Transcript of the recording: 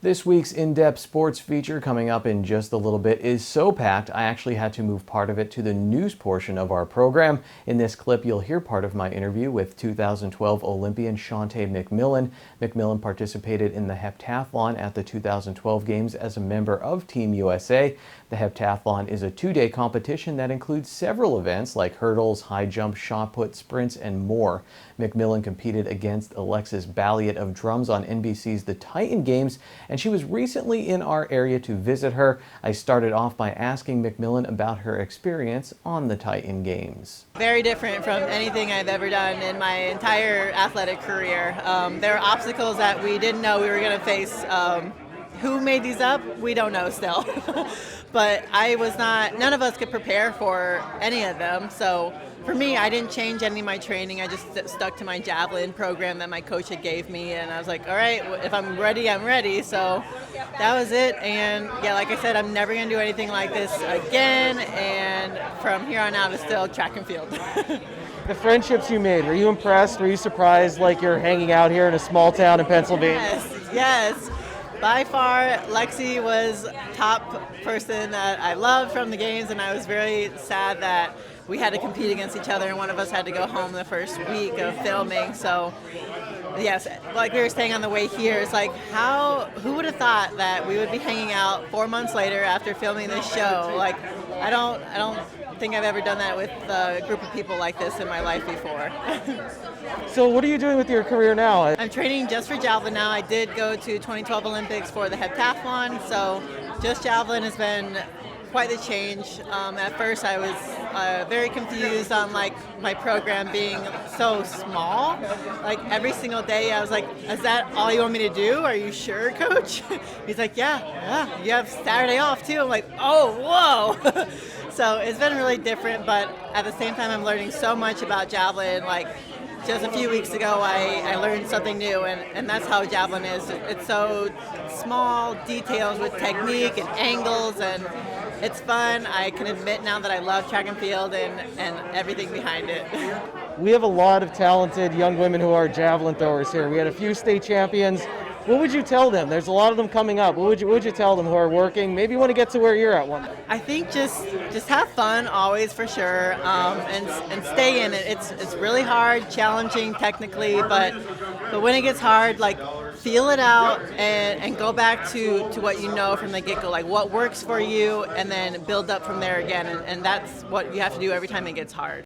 This week's in-depth sports feature coming up in just a little bit is so packed I actually had to move part of it to the news portion of our program. In this clip, you'll hear part of my interview with 2012 Olympian Chantae McMillan. McMillan participated in the heptathlon at the 2012 Games as a member of Team USA. The heptathlon is a two-day competition that includes several events like hurdles, high jump, shot put, sprints, and more. McMillan competed against Alexis Balliet of drums on NBC's The Titan Games, and she was recently in our area to visit her. I started off by asking McMillan about her experience on the Titan Games. Very different from anything I've ever done in my entire athletic career. There are obstacles that we didn't know we were going to face. Who made these up? We don't know still. But none of us could prepare for any of them. So for me, I didn't change any of my training. I just stuck to my javelin program that my coach had gave me. And I was like, all right, if I'm ready, I'm ready. So that was it. And yeah, like I said, I'm never going to do anything like this again. And from here on out, it's still track and field. The friendships you made, were you impressed? Were you surprised like you're hanging out here in a small town in Pennsylvania? Yes. By far, Lexi was top person that I loved from the games, and I was very sad that we had to compete against each other, and one of us had to go home the first week of filming. So, yes, like we were saying on the way here, it's like, who would have thought that we would be hanging out 4 months later after filming this show? Like, I don't think I've ever done that with a group of people like this in my life before. So what are you doing with your career now? I'm training just for javelin now. I did go to 2012 Olympics for the heptathlon, so just javelin has been quite the change. At first I was very confused on like my program being so small. Like every single day I was like, is that all you want me to do? Are you sure, coach? He's like, yeah, you have Saturday off too. I'm like, oh, whoa. So it's been really different, but at the same time I'm learning so much about javelin. Like just a few weeks ago I learned something new, and that's how javelin is. It's so small details with technique and angles, and it's fun. I can admit now that I love track and field and everything behind it. We have a lot of talented young women who are javelin throwers here. We had a few state champions. What would you tell them? There's a lot of them coming up. What would you tell them who are working? Maybe you want to get to where you're at one day. I think just have fun always, for sure, and stay in it. It's really hard, challenging technically, but when it gets hard, like feel it out and go back to what you know from the get-go, like what works for you, and then build up from there again. And that's what you have to do every time it gets hard.